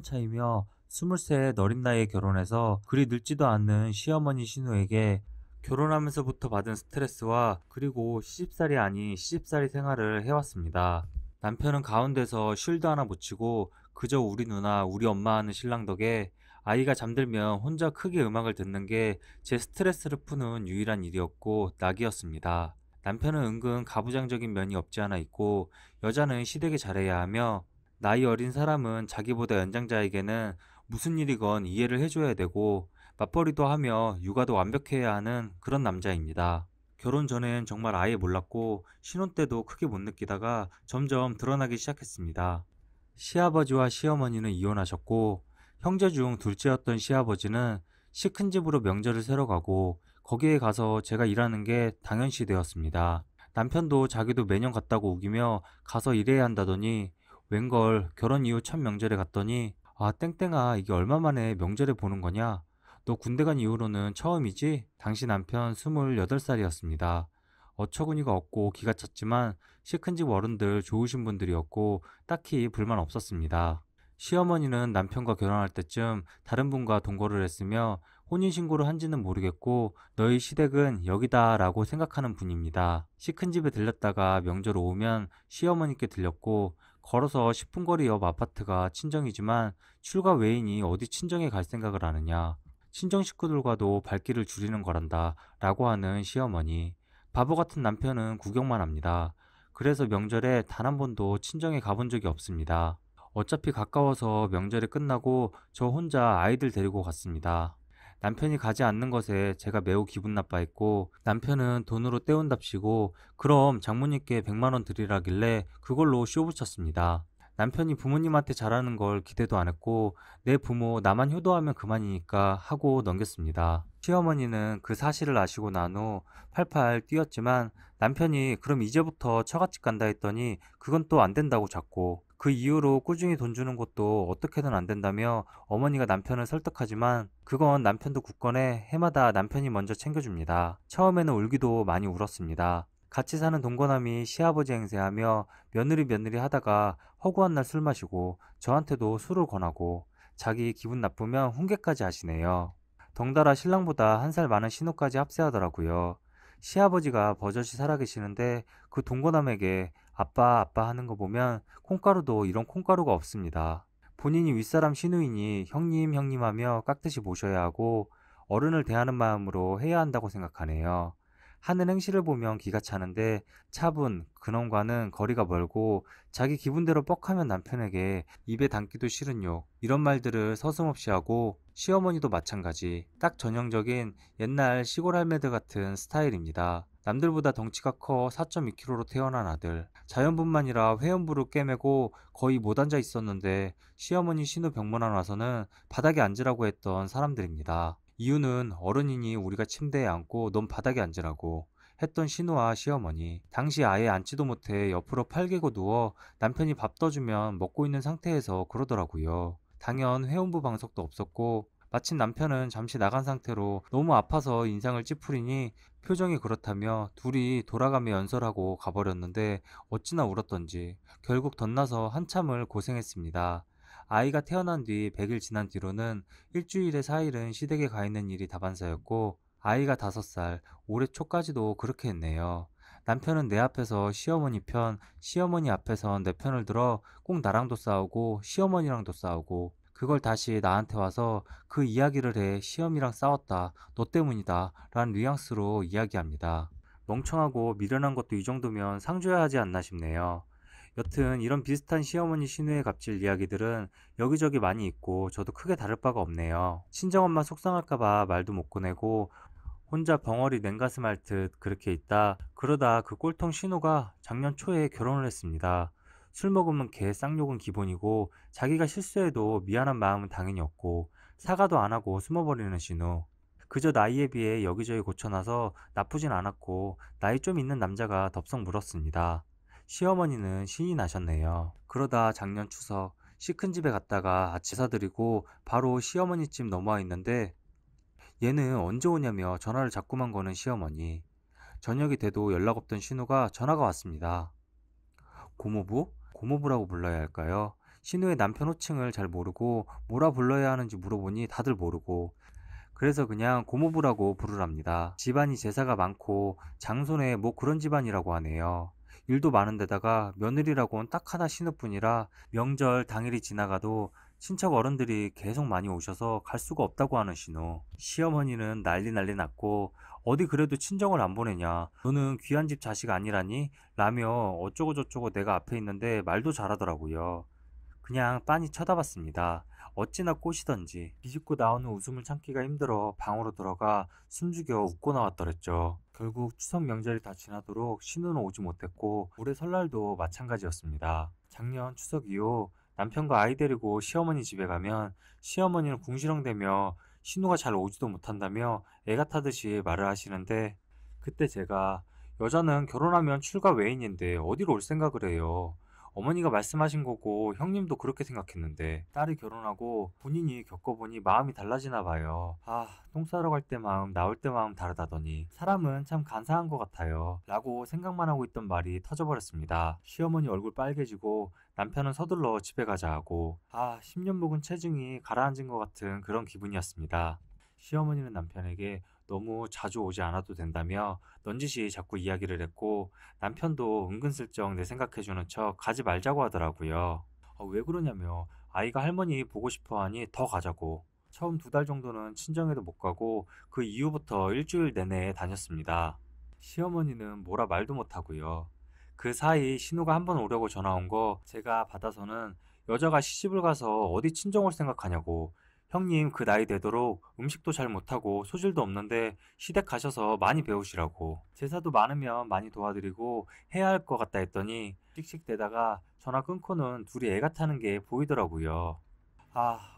8년 차이며 23의 어린 나이에 결혼해서 그리 늙지도 않는 시어머니 신우에게 결혼하면서부터 받은 스트레스와 그리고 시집살이 아닌 시집살이 생활을 해왔습니다. 남편은 가운데서 쉴드 하나 못 치고 그저 우리 누나, 우리 엄마 하는 신랑 덕에 아이가 잠들면 혼자 크게 음악을 듣는 게 제 스트레스를 푸는 유일한 일이었고 낙이었습니다. 남편은 은근 가부장적인 면이 없지 않아 있고 여자는 시댁에 잘해야 하며 나이 어린 사람은 자기보다 연장자에게는 무슨 일이건 이해를 해줘야 되고 맞벌이도 하며 육아도 완벽해야 하는 그런 남자입니다. 결혼 전엔 정말 아예 몰랐고 신혼 때도 크게 못 느끼다가 점점 드러나기 시작했습니다. 시아버지와 시어머니는 이혼하셨고 형제 중 둘째였던 시아버지는 시 큰 집으로 명절을 새러 가고 거기에 가서 제가 일하는 게 당연시 되었습니다. 남편도 자기도 매년 갔다고 우기며 가서 일해야 한다더니 웬걸 결혼 이후 첫 명절에 갔더니 아 땡땡아 이게 얼마 만에 명절에 보는 거냐? 너 군대 간 이후로는 처음이지? 당시 남편 28살이었습니다. 어처구니가 없고 기가 찼지만 시 큰 집 어른들 좋으신 분들이었고 딱히 불만 없었습니다. 시어머니는 남편과 결혼할 때쯤 다른 분과 동거를 했으며 혼인신고를 한지는 모르겠고 너희 시댁은 여기다 라고 생각하는 분입니다. 시 큰 집에 들렸다가 명절 오면 시어머니께 들렸고 걸어서 10분 거리 옆 아파트가 친정이지만 출가 외인이 어디 친정에 갈 생각을 하느냐. 친정 식구들과도 발길을 줄이는 거란다 라고 하는 시어머니. 바보 같은 남편은 구경만 합니다. 그래서 명절에 단 한 번도 친정에 가본 적이 없습니다. 어차피 가까워서 명절이 끝나고 저 혼자 아이들 데리고 갔습니다. 남편이 가지 않는 것에 제가 매우 기분 나빠했고 남편은 돈으로 때운답시고 그럼 장모님께 100만 원 드리라길래 그걸로 쇼 붙였습니다. 남편이 부모님한테 잘하는 걸 기대도 안 했고 내 부모 나만 효도하면 그만이니까 하고 넘겼습니다. 시어머니는 그 사실을 아시고 난 후 팔팔 뛰었지만 남편이 그럼 이제부터 처갓집 간다 했더니 그건 또 안 된다고 자꾸 그 이후로 꾸준히 돈 주는 것도 어떻게든 안 된다며 어머니가 남편을 설득하지만 그건 남편도 굳건해 해마다 남편이 먼저 챙겨줍니다. 처음에는 울기도 많이 울었습니다. 같이 사는 동거남이 시아버지 행세하며 며느리 하다가 허구한 날 술 마시고 저한테도 술을 권하고 자기 기분 나쁘면 훈계까지 하시네요. 덩달아 신랑보다 1살 많은 신우까지 합세하더라고요. 시아버지가 버젓이 살아계시는데 그 동거남에게 아빠 하는 거 보면 콩가루도 이런 콩가루가 없습니다. 본인이 윗사람 신우이니 형님 하며 깍듯이 모셔야 하고 어른을 대하는 마음으로 해야 한다고 생각하네요. 하는 행실을 보면 기가 차는데 차분, 근엄과는 거리가 멀고 자기 기분대로 뻑하면 남편에게 입에 담기도 싫은 욕 이런 말들을 서슴없이 하고 시어머니도 마찬가지 딱 전형적인 옛날 시골 할매들 같은 스타일입니다. 남들보다 덩치가 커 4.2kg로 태어난 아들 자연분만이라 회원부를 꿰매고 거의 못 앉아 있었는데 시어머니 신우 병문안 와서는 바닥에 앉으라고 했던 사람들입니다. 이유는 어른이니 우리가 침대에 앉고 넌 바닥에 앉으라고 했던 신우와 시어머니. 당시 아예 앉지도 못해 옆으로 팔 개고 누워 남편이 밥 떠주면 먹고 있는 상태에서 그러더라고요. 당연 회원부 방석도 없었고 마침 남편은 잠시 나간 상태로 너무 아파서 인상을 찌푸리니 표정이 그렇다며 둘이 돌아가며 연설하고 가버렸는데 어찌나 울었던지 결국 덧나서 한참을 고생했습니다. 아이가 태어난 뒤 100일 지난 뒤로는 일주일에 4일은 시댁에 가 있는 일이 다반사였고 아이가 5살, 올해 초까지도 그렇게 했네요. 남편은 내 앞에서 시어머니 편, 시어머니 앞에선 내 편을 들어 꼭 나랑도 싸우고 시어머니랑도 싸우고 그걸 다시 나한테 와서 그 이야기를 해 시어미랑 싸웠다, 너 때문이다 라는 뉘앙스로 이야기합니다. 멍청하고 미련한 것도 이 정도면 상줘야 하지 않나 싶네요. 여튼 이런 비슷한 시어머니 신우의 갑질 이야기들은 여기저기 많이 있고 저도 크게 다를 바가 없네요. 친정엄마 속상할까봐 말도 못 꺼내고 혼자 벙어리 냉가슴 앓듯 그렇게 있다. 그러다 그 꼴통 신우가 작년 초에 결혼을 했습니다. 술 먹으면 개 쌍욕은 기본이고 자기가 실수해도 미안한 마음은 당연히 없고 사과도 안 하고 숨어버리는 신우. 그저 나이에 비해 여기저기 고쳐놔서 나쁘진 않았고 나이 좀 있는 남자가 덥석 물었습니다. 시어머니는 신이 나셨네요. 그러다 작년 추석 시큰 집에 갔다가 아침 사드리고 바로 시어머니 집 넘어와 있는데 얘는 언제 오냐며 전화를 자꾸만 거는 시어머니. 저녁이 돼도 연락 없던 신우가 전화가 왔습니다. 고모부? 고모부라고 불러야 할까요? 신우의 남편 호칭을 잘 모르고 뭐라 불러야 하는지 물어보니 다들 모르고 그래서 그냥 고모부라고 부르랍니다. 집안이 제사가 많고 장손에 뭐 그런 집안이라고 하네요. 일도 많은데다가 며느리라고는 딱 하나 신우뿐이라 명절 당일이 지나가도 친척 어른들이 계속 많이 오셔서 갈 수가 없다고 하는 신우. 시어머니는 난리 났고 어디 그래도 친정을 안 보내냐. 너는 귀한 집 자식 아니라니? 라며 어쩌고 저쩌고 내가 앞에 있는데 말도 잘하더라고요. 그냥 빤히 쳐다봤습니다. 어찌나 꼬시던지 비집고 나오는 웃음을 참기가 힘들어 방으로 들어가 숨죽여 웃고 나왔더랬죠. 결국 추석 명절이 다 지나도록 신우는 오지 못했고 올해 설날도 마찬가지였습니다. 작년 추석 이후 남편과 아이 데리고 시어머니 집에 가면 시어머니는 궁시렁대며 신우가 잘 오지도 못한다며 애가 타듯이 말을 하시는데 그때 제가 여자는 결혼하면 출가 외인인데 어디로 올 생각을 해요. 어머니가 말씀하신 거고 형님도 그렇게 생각했는데 딸이 결혼하고 본인이 겪어보니 마음이 달라지나 봐요. 똥 싸러 갈 때 마음 나올 때 마음 다르다더니 사람은 참 간사한 것 같아요 라고 생각만 하고 있던 말이 터져버렸습니다. 시어머니 얼굴 빨개지고 남편은 서둘러 집에 가자 하고 10년 묵은 체중이 가라앉은 것 같은 그런 기분이었습니다. 시어머니는 남편에게 너무 자주 오지 않아도 된다며 넌지시 자꾸 이야기를 했고 남편도 은근슬쩍 내 생각해주는 척 가지 말자고 하더라고요. 왜 그러냐며 아이가 할머니 보고 싶어 하니 더 가자고. 처음 2달 정도는 친정에도 못 가고 그 이후부터 일주일 내내 다녔습니다. 시어머니는 뭐라 말도 못하고요. 그 사이 신우가 한번 오려고 전화 온 거 제가 받아서는 여자가 시집을 가서 어디 친정 올 생각하냐고 형님 그 나이 되도록 음식도 잘 못하고 소질도 없는데 시댁 가셔서 많이 배우시라고 제사도 많으면 많이 도와드리고 해야 할 것 같다 했더니 씩씩대다가 전화 끊고는 둘이 애가 타는 게 보이더라고요.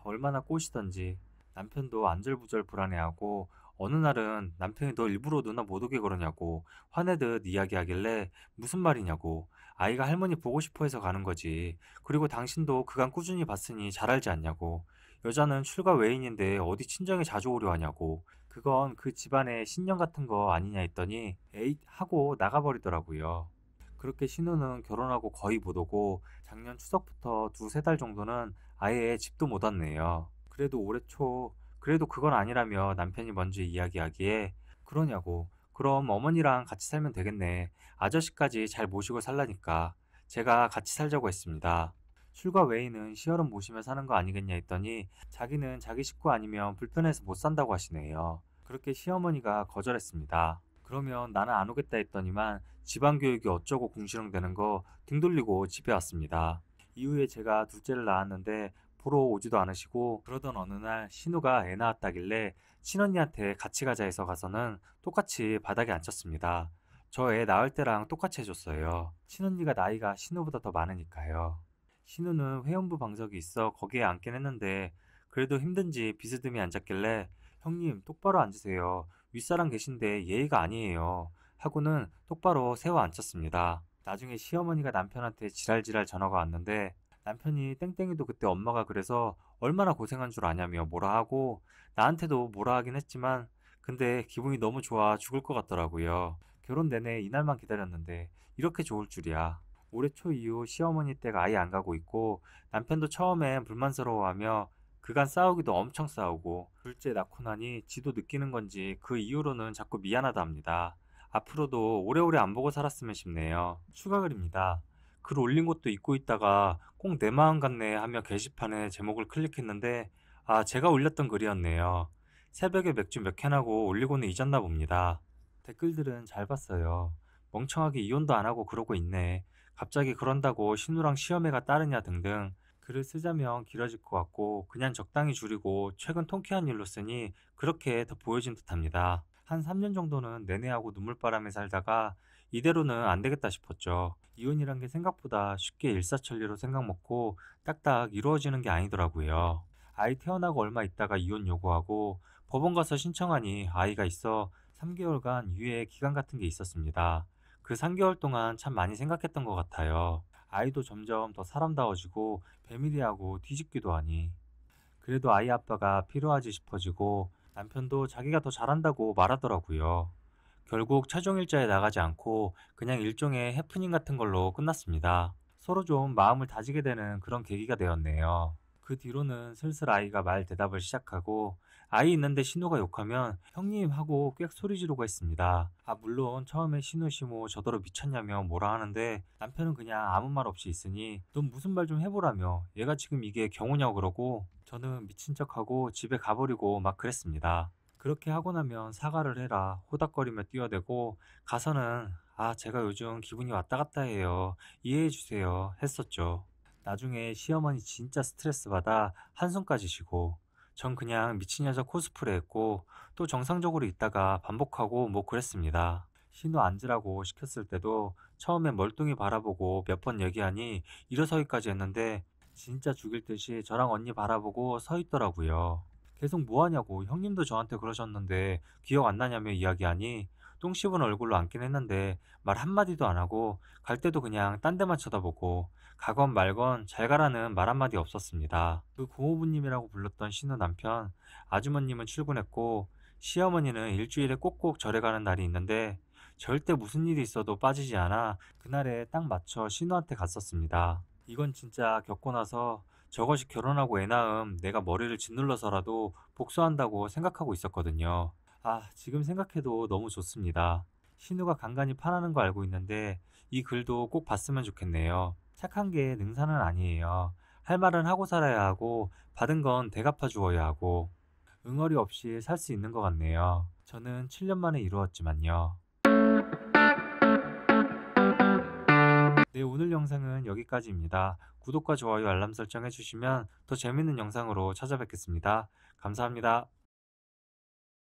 얼마나 꼬시던지 남편도 안절부절 불안해하고 어느 날은 남편이 너 일부러 누나 못 오게 그러냐고 화내듯 이야기하길래 무슨 말이냐고 아이가 할머니 보고 싶어 해서 가는 거지 그리고 당신도 그간 꾸준히 봤으니 잘 알지 않냐고 여자는 출가 외인인데 어디 친정에 자주 오려 하냐고 그건 그 집안의 신령 같은 거 아니냐 했더니 에잇 하고 나가버리더라고요. 그렇게 신우는 결혼하고 거의 못 오고 작년 추석부터 2~3달 정도는 아예 집도 못 왔네요. 그래도 올해 초 그래도 그건 아니라며 남편이 먼저 이야기하기에 그러냐고 그럼 어머니랑 같이 살면 되겠네. 아저씨까지 잘 모시고 살라니까 제가 같이 살자고 했습니다. 출가 외인은 시어른 모시며 사는 거 아니겠냐 했더니 자기는 자기 식구 아니면 불편해서 못 산다고 하시네요. 그렇게 시어머니가 거절했습니다. 그러면 나는 안 오겠다 했더니만 집안교육이 어쩌고 궁시렁대는 거 등 돌리고 집에 왔습니다. 이후에 제가 둘째를 낳았는데 보러 오지도 않으시고 그러던 어느 날 신우가 애 낳았다길래 친언니한테 같이 가자 해서 가서는 똑같이 바닥에 앉혔습니다. 저 애 낳을 때랑 똑같이 해줬어요. 친언니가 나이가 신우보다 더 많으니까요. 신우는 회원부 방석이 있어 거기에 앉긴 했는데 그래도 힘든지 비스듬히 앉았길래 형님 똑바로 앉으세요. 윗사람 계신데 예의가 아니에요. 하고는 똑바로 세워 앉혔습니다. 나중에 시어머니가 남편한테 지랄지랄 전화가 왔는데 남편이 땡땡이도 그때 엄마가 그래서 얼마나 고생한 줄 아냐며 뭐라 하고 나한테도 뭐라 하긴 했지만 근데 기분이 너무 좋아 죽을 것 같더라고요. 결혼 내내 이날만 기다렸는데 이렇게 좋을 줄이야. 올해 초 이후 시어머니 댁 아예 안 가고 있고 남편도 처음엔 불만스러워하며 그간 싸우기도 엄청 싸우고 둘째 낳고 나니 지도 느끼는 건지 그 이후로는 자꾸 미안하다 합니다. 앞으로도 오래오래 안 보고 살았으면 싶네요. 추가 글입니다. 글 올린 것도 잊고 있다가 꼭 내 마음 같네 하며 게시판에 제목을 클릭했는데 제가 올렸던 글이었네요. 새벽에 맥주 몇 캔하고 올리고는 잊었나 봅니다. 댓글들은 잘 봤어요. 멍청하게 이혼도 안 하고 그러고 있네. 갑자기 그런다고 신우랑 시어매가 따르냐 등등 글을 쓰자면 길어질 것 같고 그냥 적당히 줄이고 최근 통쾌한 일로 쓰니 그렇게 더 보여진 듯합니다. 한 3년 정도는 내내하고 눈물바람에 살다가 이대로는 안 되겠다 싶었죠. 이혼이란 게 생각보다 쉽게 일사천리로 생각먹고 딱딱 이루어지는 게 아니더라고요. 아이 태어나고 얼마 있다가 이혼 요구하고 법원 가서 신청하니 아이가 있어 3개월간 유예 기간 같은 게 있었습니다. 그 3개월 동안 참 많이 생각했던 것 같아요. 아이도 점점 더 사람다워지고 배밀이하고 뒤집기도 하니 그래도 아이 아빠가 필요하지 싶어지고 남편도 자기가 더 잘한다고 말하더라고요. 결국 최종 일자에 나가지 않고 그냥 일종의 해프닝 같은 걸로 끝났습니다. 서로 좀 마음을 다지게 되는 그런 계기가 되었네요. 그 뒤로는 슬슬 아이가 말 대답을 시작하고 아이 있는데 신우가 욕하면 형님 하고 꽥 소리 지르고 했습니다. 물론 처음에 신우 시모 저더러 미쳤냐며 뭐라 하는데 남편은 그냥 아무 말 없이 있으니 넌 무슨 말 좀 해보라며 얘가 지금 이게 경우냐고 그러고 저는 미친 척하고 집에 가버리고 막 그랬습니다. 그렇게 하고 나면 사과를 해라 호닥거리며 뛰어대고 가서는 제가 요즘 기분이 왔다 갔다 해요. 이해해 주세요 했었죠. 나중에 시어머니 진짜 스트레스 받아 한숨까지 쉬고 전 그냥 미친 여자 코스프레 했고 또 정상적으로 있다가 반복하고 뭐 그랬습니다. 신호 앉으라고 시켰을 때도 처음에 멀뚱히 바라보고 몇 번 얘기하니 일어서기까지 했는데 진짜 죽일 듯이 저랑 언니 바라보고 서 있더라고요. 계속 뭐 하냐고 형님도 저한테 그러셨는데 기억 안 나냐며 이야기하니 똥 씹은 얼굴로 앉긴 했는데 말 한마디도 안 하고 갈 때도 그냥 딴 데만 쳐다보고 가건 말건 잘 가라는 말 한마디 없었습니다. 그 고모부님이라고 불렀던 신우 남편, 아주머님은 출근했고 시어머니는 일주일에 꼭꼭 절에 가는 날이 있는데 절대 무슨 일이 있어도 빠지지 않아 그날에 딱 맞춰 신우한테 갔었습니다. 이건 진짜 겪고 나서 저것이 결혼하고 애 낳음 내가 머리를 짓눌러서라도 복수한다고 생각하고 있었거든요. 지금 생각해도 너무 좋습니다. 신우가 간간히 파라는 거 알고 있는데 이 글도 꼭 봤으면 좋겠네요. 착한 게 능사는 아니에요. 할 말은 하고 살아야 하고 받은 건 되갚아 주어야 하고 응어리 없이 살 수 있는 것 같네요. 저는 7년 만에 이루었지만요. 네, 오늘 영상은 여기까지입니다. 구독과 좋아요 알람 설정 해주시면 더 재밌는 영상으로 찾아뵙겠습니다. 감사합니다.